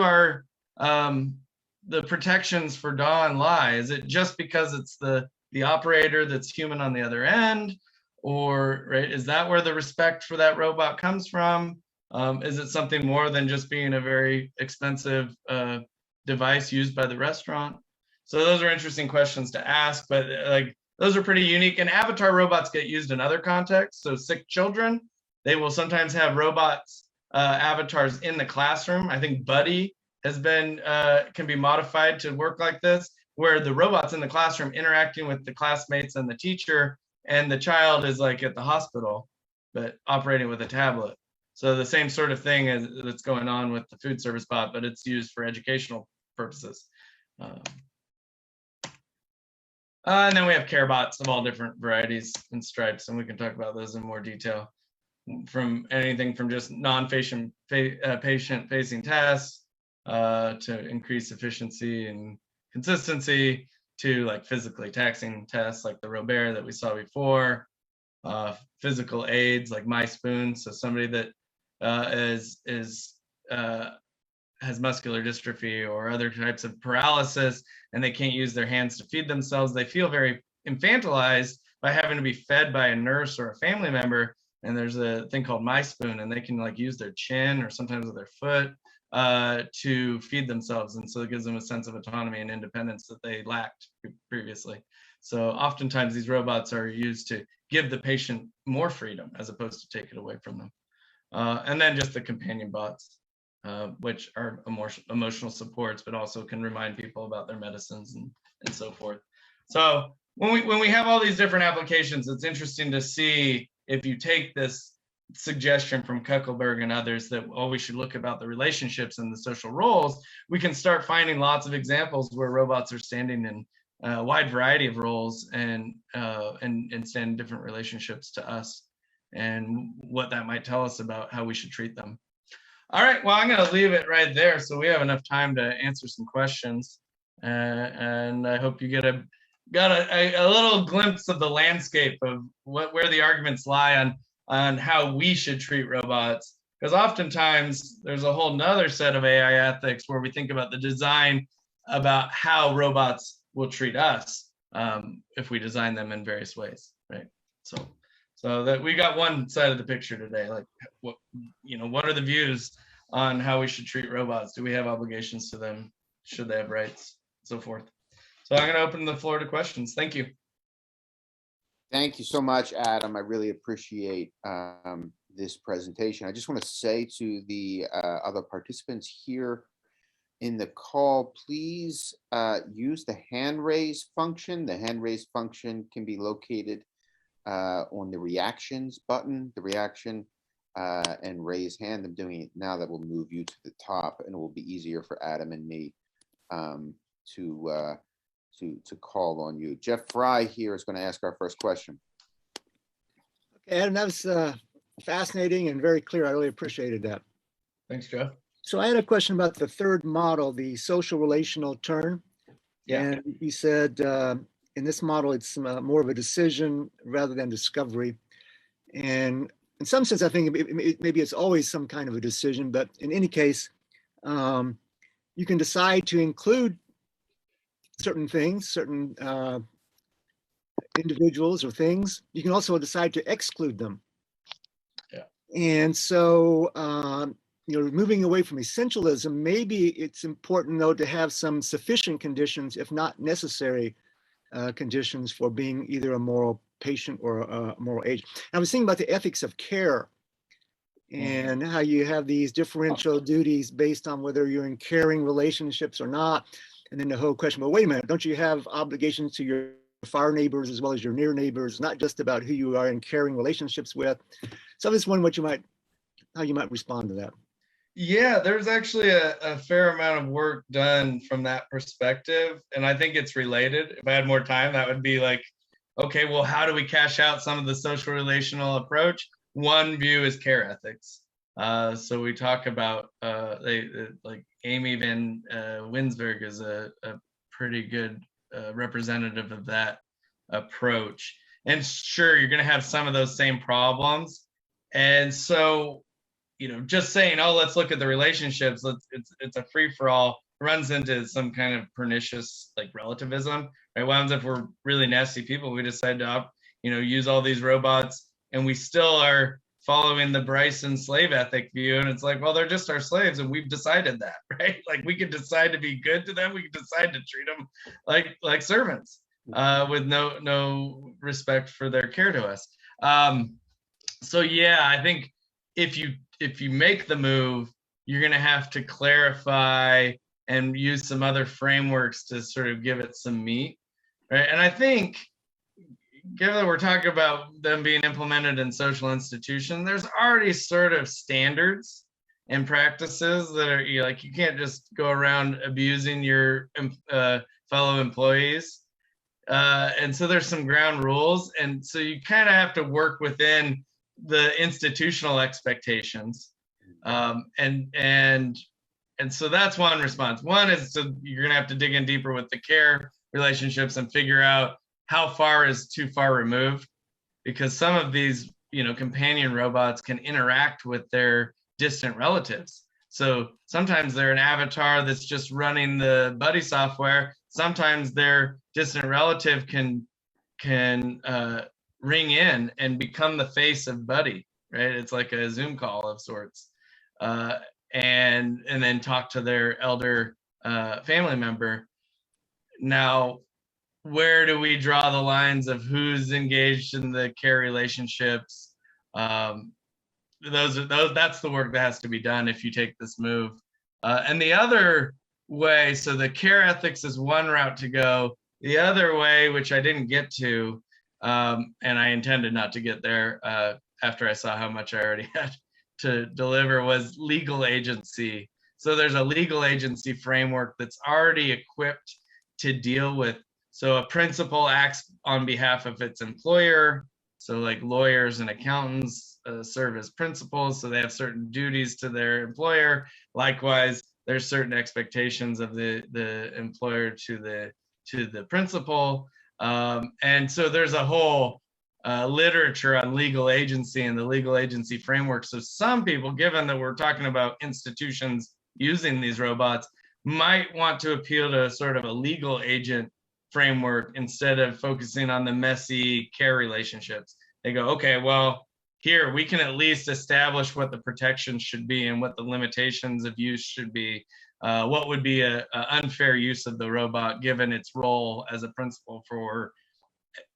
our the protections for Dawn lie? Is it just because it's the operator that's human on the other end? Or, right, is that where the respect for that robot comes from? Is it something more than just being a very expensive device used by the restaurant? So those are interesting questions to ask, but like those are pretty unique. And avatar robots get used in other contexts. So sick children, they will sometimes have robots, avatars in the classroom. I think Buddy has been, can be modified to work like this, where the robot's in the classroom interacting with the classmates and the teacher, and the child is like at the hospital, but operating with a tablet. So the same sort of thing that's going on with the food service bot, but it's used for educational purposes. And then we have care bots of all different varieties and stripes, and we can talk about those in more detail. From anything from just non-patient patient-facing tasks to increase efficiency and consistency, to like physically taxing tests like the Robert that we saw before, physical aids like My Spoon, so somebody that has muscular dystrophy or other types of paralysis and they can't use their hands to feed themselves. They feel very infantilized by having to be fed by a nurse or a family member, and there's a thing called My Spoon, and they can like use their chin or sometimes with their foot to feed themselves, and so it gives them a sense of autonomy and independence that they lacked previously. So oftentimes these robots are used to give the patient more freedom as opposed to take it away from them. And then just the companion bots, which are emotional supports, but also can remind people about their medicines and so forth. So when we have all these different applications, it's interesting to see if you take this suggestion from Kuckelberg and others that we should look about the relationships and the social roles, we can start finding lots of examples where robots are standing in a wide variety of roles and stand in different relationships to us, and what that might tell us about how we should treat them. All right, well, I'm going to leave it right there so we have enough time to answer some questions, and I hope you got a little glimpse of the landscape of where the arguments lie on how we should treat robots, because oftentimes there's a whole nother set of AI ethics where we think about the design about how robots will treat us if we design them in various ways, right? So that we got one side of the picture today, like what are the views on how we should treat robots? Do we have obligations to them? Should they have rights? So forth. So I'm going to open the floor to questions. Thank you. Thank you so much, Adam. I really appreciate this presentation. I just want to say to the other participants here in the call, please use the hand raise function. The hand raise function can be located on the reactions button, the reaction and raise hand. I'm doing it now. That will move you to the top, and it will be easier for Adam and me to call on you. Jeff Fry here is going to ask our first question. Okay, Adam, that was fascinating and very clear. I really appreciated that. Thanks, Jeff. So I had a question about the third model, the social relational turn. Yeah. And you said in this model, it's more of a decision rather than discovery. And in some sense, I think maybe it's always some kind of a decision, but in any case, you can decide to include certain things, certain individuals or things. You can also decide to exclude them. Yeah. And so, moving away from essentialism, maybe it's important though to have some sufficient conditions, if not necessary conditions, for being either a moral patient or a moral agent. And I was thinking about the ethics of care and how you have these differential duties based on whether you're in caring relationships or not. And then the whole question, well, wait a minute, don't you have obligations to your far neighbors as well as your near neighbors, not just about who you are in caring relationships with? So I was wondering how you might respond to that. Yeah, there's actually a fair amount of work done from that perspective, and I think it's related. If I had more time, that would be like, okay, well, how do we cash out some of the social relational approach? One view is care ethics. So we talk about like Amy Van Winsberg is a pretty good representative of that approach. And sure, you're going to have some of those same problems. And so, just saying, oh, let's look at the relationships, it's a free-for-all, runs into some kind of pernicious like relativism, right? What happens if we're really nasty people? We decide to use all these robots, and we still are following the Bryson slave ethic view, and it's like, well, they're just our slaves, and we've decided that, right? Like, we could decide to be good to them, we could decide to treat them like servants with no respect for their care to us. So yeah, I think if you make the move, you're going to have to clarify and use some other frameworks to sort of give it some meat, right? And I think, given that we're talking about them being implemented in social institutions, there's already sort of standards and practices that are like, you can't just go around abusing your fellow employees. And so there's some ground rules. And so you kind of have to work within the institutional expectations. And so that's one response. One is you're going to have to dig in deeper with the care relationships and figure out how far is too far removed, because some of these, companion robots can interact with their distant relatives. So sometimes they're an avatar that's just running the buddy software. Sometimes their distant relative can ring in and become the face of buddy, right? It's like a Zoom call of sorts, and then talk to their elder family member. Now, where do we draw the lines of who's engaged in the care relationships? That's the work that has to be done if you take this move. And the other way, so the care ethics is one route to go. The other way, which I didn't get to, and I intended not to get there after I saw how much I already had to deliver, was legal agency. So there's a legal agency framework that's already equipped to deal with. So a principal acts on behalf of its employer. So like lawyers and accountants serve as principals, so they have certain duties to their employer. Likewise, there's certain expectations of the employer to the principal. And so there's a whole literature on legal agency and the legal agency framework. So some people, given that we're talking about institutions using these robots, might want to appeal to sort of a legal agent framework instead of focusing on the messy care relationships. They go, okay, well, here we can at least establish what the protections should be and what the limitations of use should be. What would be an unfair use of the robot given its role as a principal for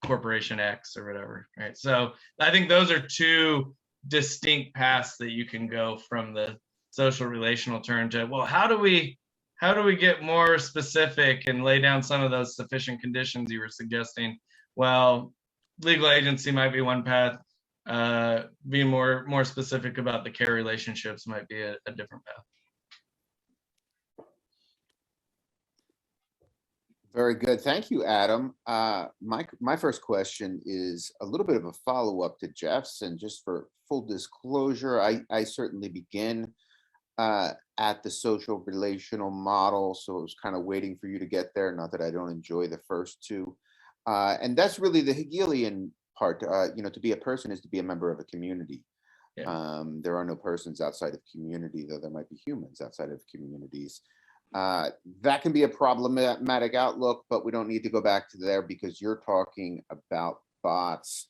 corporation X or whatever, right? So I think those are two distinct paths that you can go from the social relational turn to, well, how do we get more specific and lay down some of those sufficient conditions you were suggesting? Well, legal agency might be one path. Being more specific about the care relationships might be a different path. Very good. Thank you, Adam. My first question is a little bit of a follow-up to Jeff's, and just for full disclosure, I certainly begin at the social relational model, so I was kind of waiting for you to get there. Not that I don't enjoy the first two, and that's really the Hegelian part. To be a person is to be a member of a community. Yeah. There are no persons outside of community, though there might be humans outside of communities. That can be a problematic outlook, but we don't need to go back to there because you're talking about bots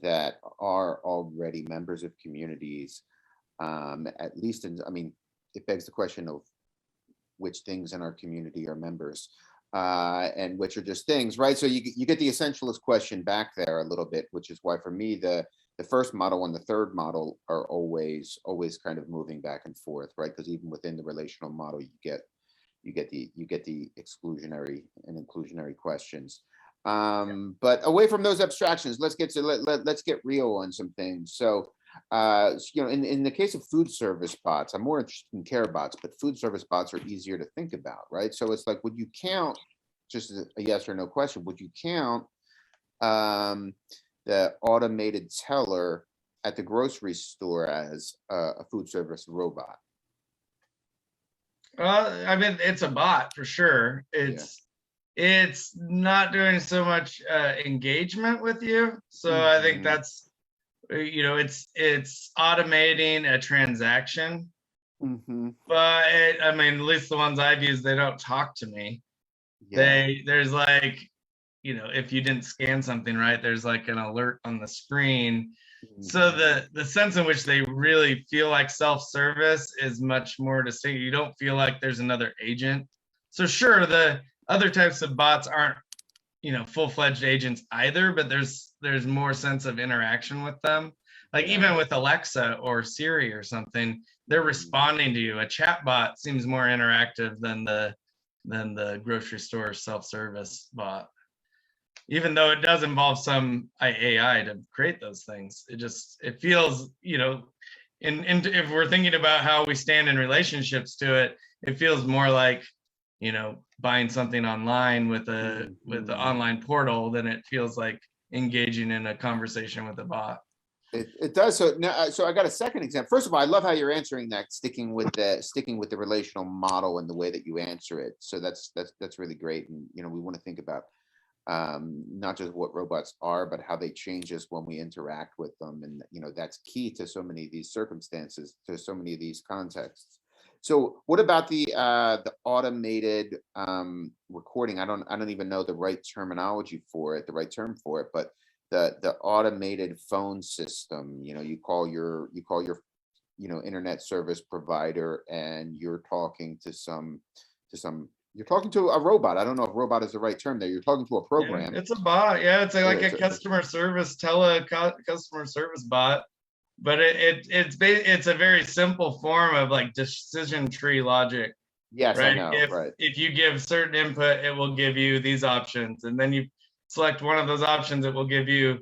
that are already members of communities. At least, it begs the question of which things in our community are members and which are just things, right? So you get the essentialist question back there a little bit, which is why for me the first model and the third model are always kind of moving back and forth, right? Because even within the relational model, you get the exclusionary and inclusionary questions. But away from those abstractions, let's get real on some things. So in the case of food service bots, I'm more interested in care bots, but food service bots are easier to think about, right? So it's like, would you count, just a yes or no question, would you count the automated teller at the grocery store as a food service robot? It's a bot for sure. It's not doing so much engagement with you. So I think that's, it's automating a transaction. But at least the ones I've used, they don't talk to me. Yeah. There's like, if you didn't scan something right, there's like an alert on the screen. So the sense in which they really feel like self-service is much more distinct. You don't feel like there's another agent. So sure, the other types of bots aren't, full-fledged agents either, but there's more sense of interaction with them. Like even with Alexa or Siri or something, they're responding to you. A chat bot seems more interactive than the grocery store self-service bot. Even though it does involve some AI to create those things, it feels, and if we're thinking about how we stand in relationships to it, it feels more like, buying something online with the online portal than it feels like engaging in a conversation with a bot. It does. So now, so I got a second example. First of all, I love how you're answering that, sticking with the relational model and the way that you answer it. So that's really great. And we want to think about not just what robots are, but how they change us when we interact with them. And, that's key to so many of these circumstances, to so many of these contexts. So what about the automated recording? I don't even know the right terminology for it, the right term for it, but the automated phone system, you call your internet service provider and you're talking to you're talking to a robot. I don't know if robot is the right term there. You're talking to a program. Yeah, it's a bot. Yeah, it's like a customer service customer service bot, but it's a very simple form of like decision tree logic. Yes, I right? know, If right. if you give certain input, it will give you these options, and then you select one of those options, it will give you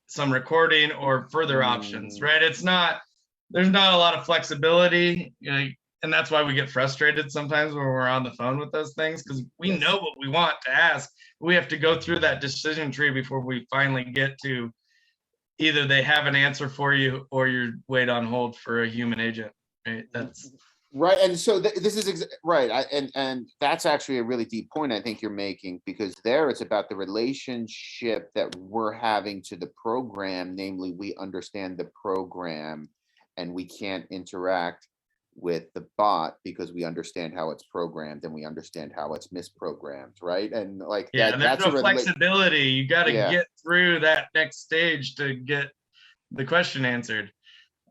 some recording or further options, right? There's not a lot of flexibility, and that's why we get frustrated sometimes when we're on the phone with those things, because we Yes. know what we want to ask. We have to go through that decision tree before we finally get to either they have an answer for you or you wait on hold for a human agent, right? That's right. And so this is right. And that's actually a really deep point I think you're making, because there it's about the relationship that we're having to the program, namely we understand the program and we can't interact with the bot because we understand how it's programmed and we understand how it's misprogrammed, right? And like yeah, that, there's that's no flexibility. You got to Yeah. get through that next stage to get the question answered.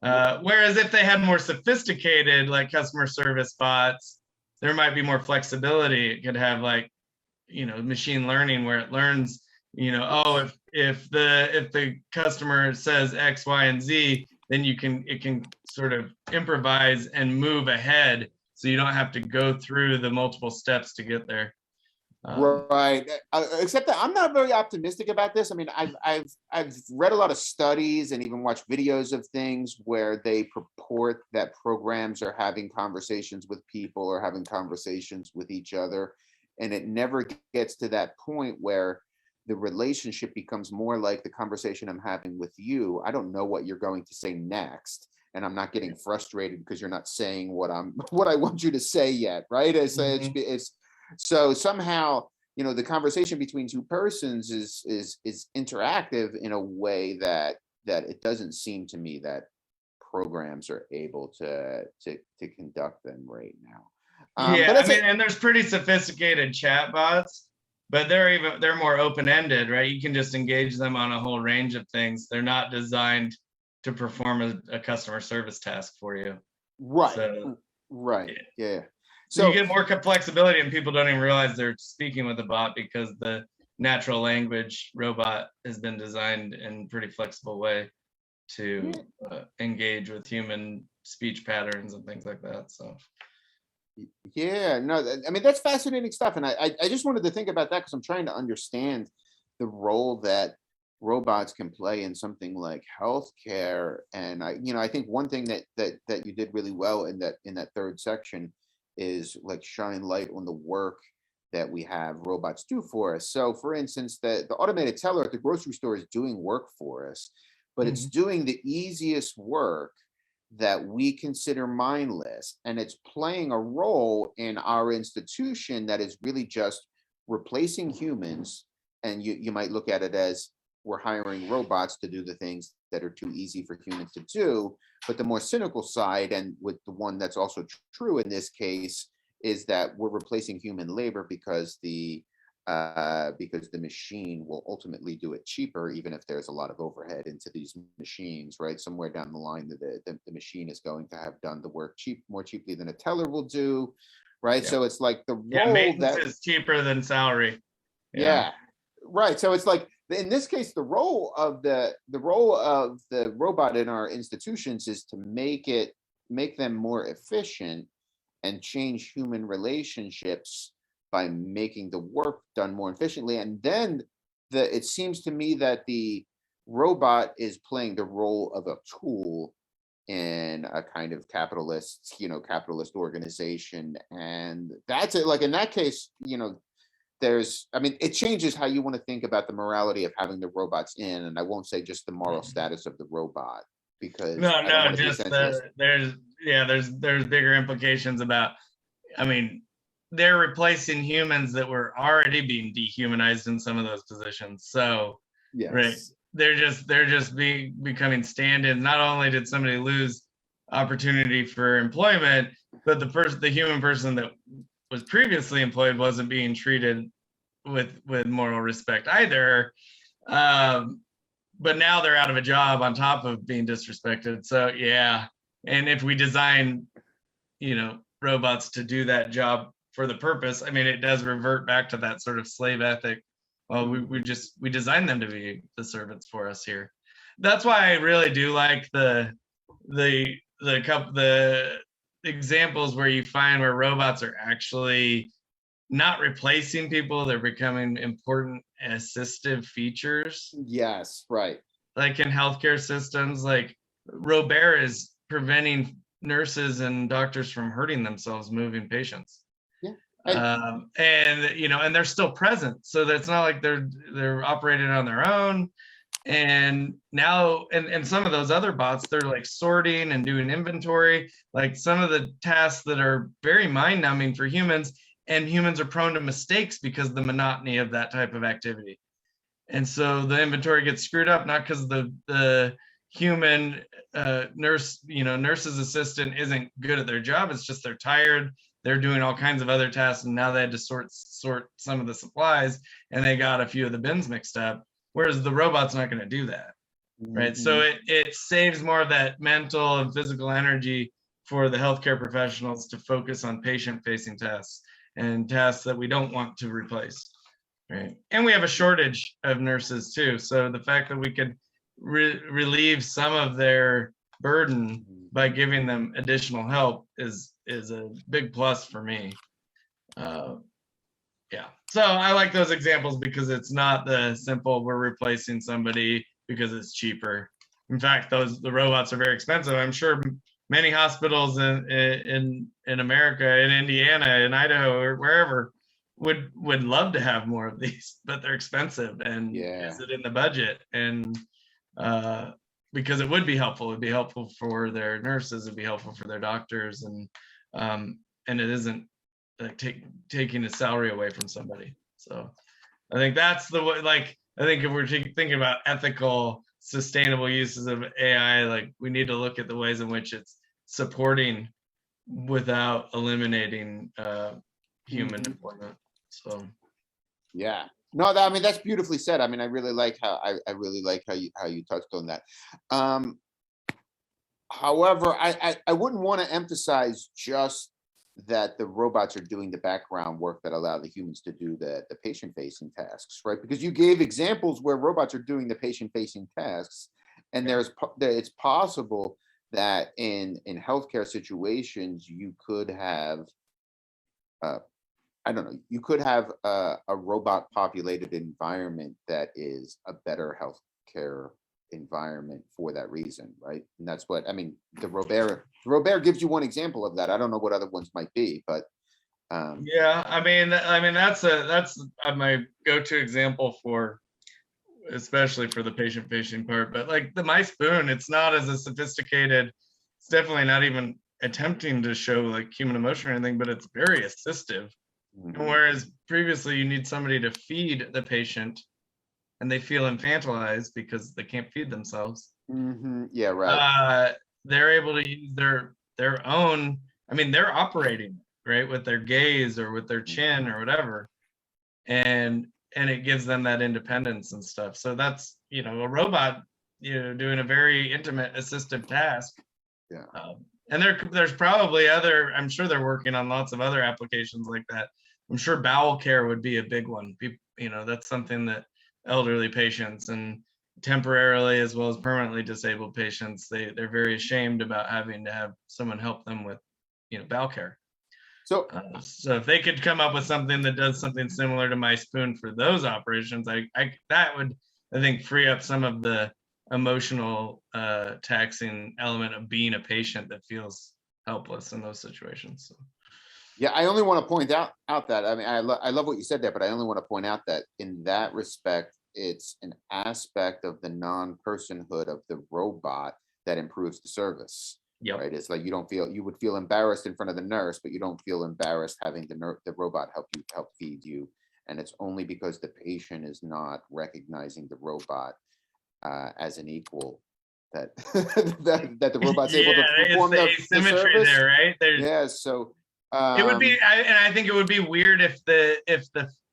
Whereas if they had more sophisticated like customer service bots, there might be more flexibility. It could have like, machine learning where it learns, oh, if the customer says X, Y, and Z, then it can sort of improvise and move ahead, so you don't have to go through the multiple steps to get there. Right. Except that I'm not very optimistic about this. I mean, I've read a lot of studies and even watched videos of things where they purport that programs are having conversations with people or having conversations with each other, and it never gets to that point where the relationship becomes more like the conversation I'm having with you. I don't know what you're going to say next, and I'm not getting frustrated because you're not saying what I want you to say yet, right? It's so somehow, the conversation between two persons is interactive in a way that it doesn't seem to me that programs are able to conduct them right now. Yeah, But I mean, and there's pretty sophisticated chat bots, but they're more open-ended, right? You can just engage them on a whole range of things. They're not designed to perform a customer service task for you. right, So, right, yeah. So you get more flexibility, and people don't even realize they're speaking with a bot because the natural language robot has been designed in a pretty flexible way to engage with human speech patterns and things like that. So yeah, no, I mean, that's fascinating stuff. And I just wanted to think about that because I'm trying to understand the role that robots can play in something like healthcare. And I think one thing that you did really well in that third section is like shine light on the work that we have robots do for us. So for instance, the automated teller at the grocery store is doing work for us, but it's doing the easiest work that we consider mindless, and it's playing a role in our institution that is really just replacing humans. And you might look at it as we're hiring robots to do the things that are too easy for humans to do. But the more cynical side, and with the one that's also true in this case, is that we're replacing human labor because the machine will ultimately do it cheaper, even if there's a lot of overhead into these machines, right? Somewhere down the line, the machine is going to have done the work more cheaply than a teller will do, right? Yeah. So it's like the role maintenance is cheaper than salary. Yeah, right. So it's like in this case, the role of the robot in our institutions is to make them more efficient and change human relationships by making the work done more efficiently. And then it seems to me that the robot is playing the role of a tool in a kind of capitalist organization. And that's it. Like in that case, it changes how you want to think about the morality of having the robots in. And I won't say just the moral status of the robot, because there's bigger implications about, they're replacing humans that were already being dehumanized in some of those positions. So yes. Right, they're just becoming stand-ins. Not only did somebody lose opportunity for employment, but the human person that was previously employed wasn't being treated with moral respect either. But now they're out of a job on top of being disrespected. So yeah, and if we design, robots to do that job for the purpose, it does revert back to that sort of slave ethic. Well, we designed them to be the servants for us here. That's why I really do like the examples where you find where robots are actually not replacing people, they're becoming important assistive features. Yes, right. Like in healthcare systems, like Robert is preventing nurses and doctors from hurting themselves moving patients. Yeah. And you know, and they're still present, so that's not like they're operating on their own. And now, and some of those other bots, they're like sorting and doing inventory, like some of the tasks that are very mind numbing for humans, and humans are prone to mistakes because of the monotony of that type of activity. And so the inventory gets screwed up, not because the human nurse, you know, nurse's assistant isn't good at their job. It's just they're tired. They're doing all kinds of other tasks, and now they had to sort some of the supplies, and they got a few of the bins mixed up. Whereas the robot's not going to do that, right? Mm-hmm. So it saves more of that mental and physical energy for the healthcare professionals to focus on patient-facing tasks and tasks that we don't want to replace, right? And we have a shortage of nurses too. So the fact that we could relieve some of their burden by giving them additional help is a big plus for me. Yeah, so I like those examples because it's not the simple we're replacing somebody because it's cheaper. In fact, the robots are very expensive. I'm sure many hospitals in America, in Indiana, in Idaho, or wherever would love to have more of these, but they're expensive. And is it in the budget? And because it would be helpful. It'd be helpful for their nurses. It'd be helpful for their doctors, and it isn't like taking a salary away from somebody. So I think that's the way, like, I think if we're thinking about ethical, sustainable uses of AI, like we need to look at the ways in which it's supporting without eliminating human employment. So yeah, no, I mean, that's beautifully said. I mean, I really like how you touched on that. However, I wouldn't want to emphasize just that the robots are doing the background work that allow the humans to do the patient-facing tasks, right? Because you gave examples where robots are doing the patient-facing tasks, and it's possible that in healthcare situations you could have, I don't know, you could have a robot populated environment that is a better healthcare environment for that reason, right? And that's what I mean. The Robert gives you one example of that. I don't know what other ones might be, but yeah, I mean that's my go-to example for, especially for the patient-facing part. But like the My Spoon, it's not as a sophisticated. It's definitely not even attempting to show like human emotion or anything, but it's very assistive. Mm-hmm. Whereas previously you need somebody to feed the patient, and they feel infantilized because they can't feed themselves. Mm-hmm. Yeah, right. They're able to use their own. I mean, they're operating right with their gaze or with their chin or whatever, and it gives them that independence and stuff. So that's, you know, a robot, you know, doing a very intimate assistive task. Yeah. And there's probably other. I'm sure they're working on lots of other applications like that. I'm sure bowel care would be a big one. You know, that's something that elderly patients and temporarily as well as permanently disabled patients, they're very ashamed about having to have someone help them with, you know, bowel care. So if they could come up with something that does something similar to My Spoon for those operations, that would, I think, free up some of the emotional taxing element of being a patient that feels helpless in those situations. So. Yeah, I only want to point out that, I mean, I love what you said there, but I only want to point out that in that respect, it's an aspect of the non-personhood of the robot that improves the service. Yep. Right? It's like you would feel embarrassed in front of the nurse, but you don't feel embarrassed having the robot help feed you. And it's only because the patient is not recognizing the robot as an equal that that the robot's able to perform the asymmetry there, right? Yeah, so it would be, I think it would be weird if the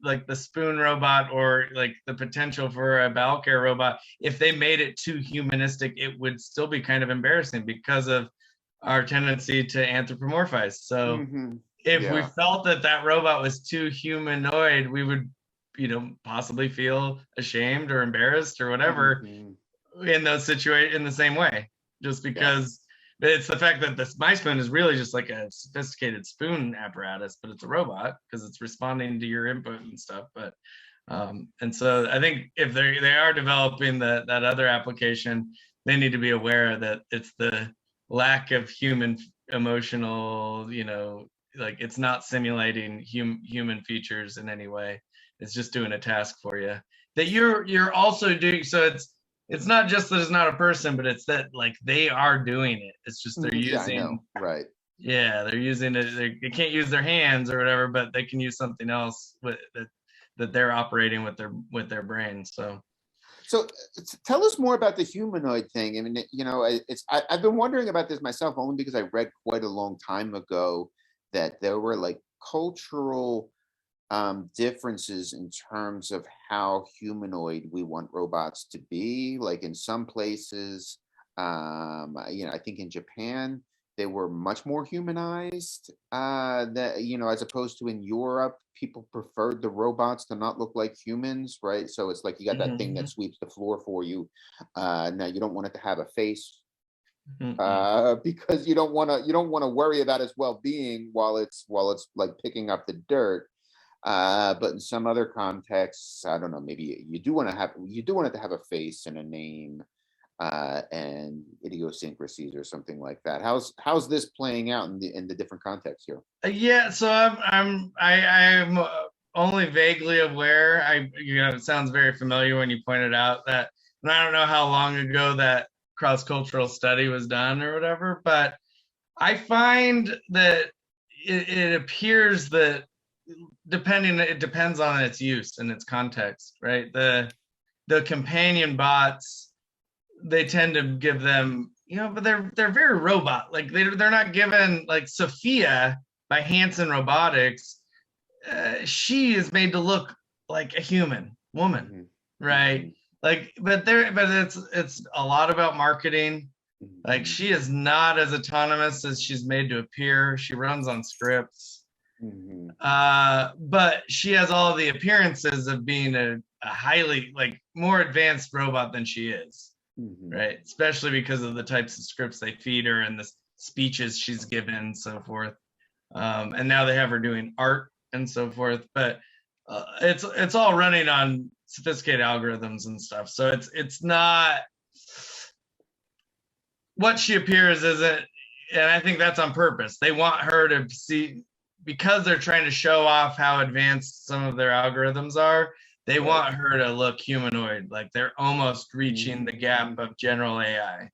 like the spoon robot or like the potential for a bowel care robot, if they made it too humanistic, it would still be kind of embarrassing because of our tendency to anthropomorphize. So if we felt that robot was too humanoid, we would, you know, possibly feel ashamed or embarrassed or whatever in those situations in the same way, just because It's the fact that this my spoon is really just like a sophisticated spoon apparatus, but it's a robot because it's responding to your input and stuff. But and so I think if they are developing that other application, they need to be aware that it's the lack of human emotional, like it's not simulating human features in any way. It's just doing a task for you that you're also doing. So it's not just that it's not a person, but it's that like they are doing it. It's just they're using, I know. Right. Yeah, they're using it. They can't use their hands or whatever, but they can use something else that they're operating with their brain. So tell us more about the humanoid thing. I mean, I've been wondering about this myself only because I read quite a long time ago that there were like cultural differences in terms of how humanoid we want robots to be. Like in some places, I think in Japan, they were much more humanized as opposed to in Europe, people preferred the robots to not look like humans, right? So it's like you got that thing that sweeps the floor for you. Now you don't want it to have a face because you don't want to worry about its well-being while it's like picking up the dirt. But in some other contexts, I don't know, maybe you do want it to have a face and a name and idiosyncrasies or something like that. How's this playing out in the different contexts here? Yeah, so I'm only vaguely aware. It sounds very familiar when you pointed out that, and I don't know how long ago that cross-cultural study was done or whatever, but I find that it appears that it depends on its use and its context, right? The companion bots, they tend to give them, but they're very robot. Like they're not given, like Sophia by Hanson Robotics. She is made to look like a human woman, right? Like, but it's a lot about marketing. Like she is not as autonomous as she's made to appear. She runs on scripts, but she has all the appearances of being a highly, like, more advanced robot than she is. Right, especially because of the types of scripts they feed her and the speeches she's given and so forth. And now they have her doing art and so forth, but it's all running on sophisticated algorithms and stuff. So it's not what she appears isn't, and I think that's on purpose. They want her to see, because they're trying to show off how advanced some of their algorithms are. They want her to look humanoid, like they're almost reaching the gap of general AI.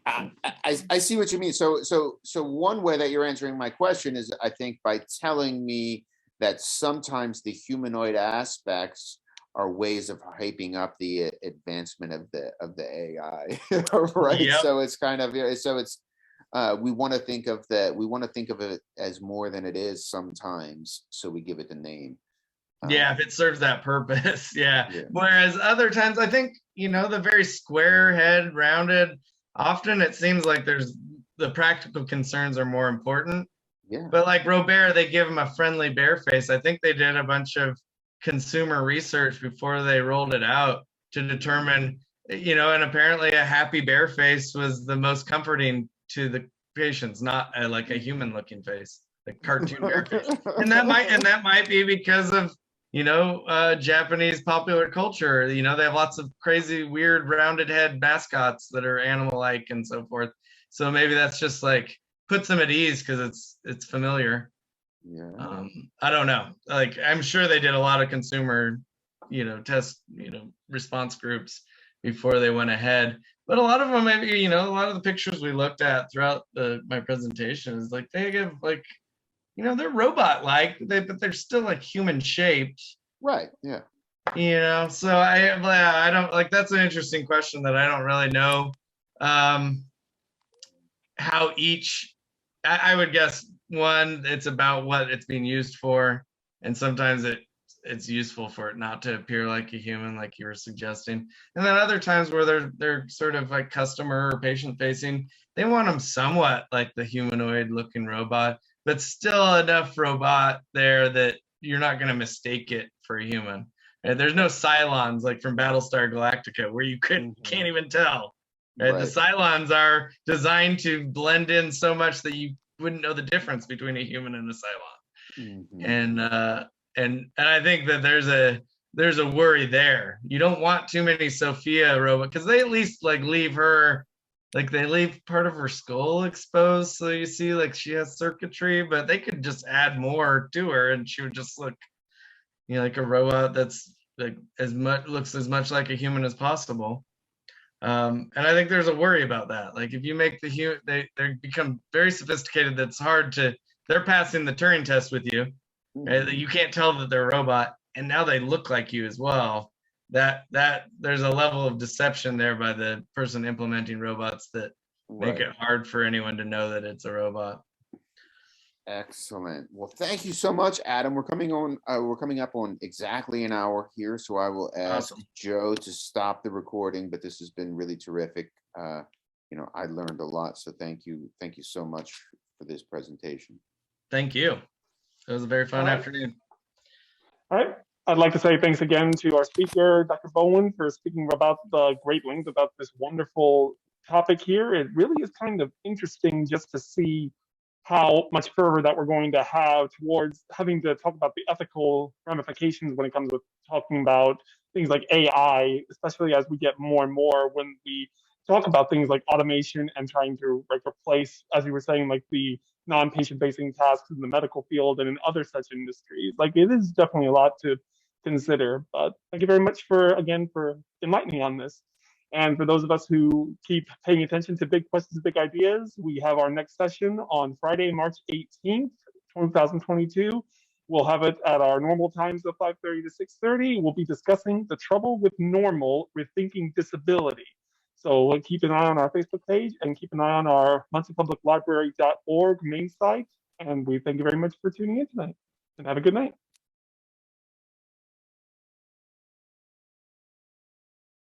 I see what you mean. So one way that you're answering my question is, I think, by telling me that sometimes the humanoid aspects are ways of hyping up the advancement of the AI, right? Yep. So it's kind of we want to think of it as more than it is sometimes, so we give it the name. Yeah, if it serves that purpose. Yeah. Whereas other times, I think, the very square head, rounded, often it seems like the practical concerns are more important. Yeah. But like Robert, they give him a friendly bear face. I think they did a bunch of consumer research before they rolled it out to determine, and apparently a happy bear face was the most comforting to the patients, not like a human looking face, like cartoon bear face. And that might be because of, Japanese popular culture. They have lots of crazy, weird, rounded head mascots that are animal-like and so forth. So maybe that's just like puts them at ease because it's familiar. Yeah. I don't know. Like, I'm sure they did a lot of consumer, test, response groups before they went ahead. But a lot of them, maybe, a lot of the pictures we looked at throughout my presentation is like they give like, they're robot-like, but they're still like human-shaped. Right. Yeah. So I don't, like, that's an interesting question that I don't really know how each. I would guess one, it's about what it's being used for, and sometimes it's useful for it not to appear like a human, like you were suggesting. And then other times where they're sort of like customer or patient facing, they want them somewhat like the humanoid looking robot, but still enough robot there that you're not going to mistake it for a human. And there's no Cylons like from Battlestar Galactica where you can't even tell. right? The Right. Cylons are designed to blend in so much that you wouldn't know the difference between a human and a Cylon. Mhm. And I think that there's a worry there. You don't want too many Sophia robot, because they at least like leave her, like they leave part of her skull exposed, so you see like she has circuitry, but they could just add more to her and she would just look, you know, like a robot that's like looks as much like a human as possible. And I think there's a worry about that. Like if you make they become very sophisticated. That's hard to. They're passing the Turing test with you. Right? You can't tell that they're a robot, and now they look like you as well. That there's a level of deception there by the person implementing robots that make Right. it hard for anyone to know that it's a robot. Excellent. Well, thank you so much, Adam. We're coming on. We're coming up on exactly an hour here, so I will ask Awesome. Joe to stop the recording. But this has been really terrific. You know, I learned a lot, so thank you. Thank you so much for this presentation. Thank you. It was a very fun afternoon. All right. I'd like to say thanks again to our speaker, Dr. Bowen, for speaking about the great length about this wonderful topic here. It really is kind of interesting just to see how much fervor that we're going to have towards having to talk about the ethical ramifications when it comes with talking about things like AI, especially as we get more and more when we talk about things like automation and trying to like replace, as you were saying, like the non-patient facing tasks in the medical field and in other such industries. Like it is definitely a lot to consider. But thank you very much for enlightening on this. And for those of us who keep paying attention to big questions, big ideas, we have our next session on Friday, March 18th, 2022. We'll have it at our normal times of 5:30 to 6:30. We'll be discussing the trouble with normal, rethinking disability. So keep an eye on our Facebook page and keep an eye on our muncie.publiclibrary.org main site. And we thank you very much for tuning in tonight. And have a good night.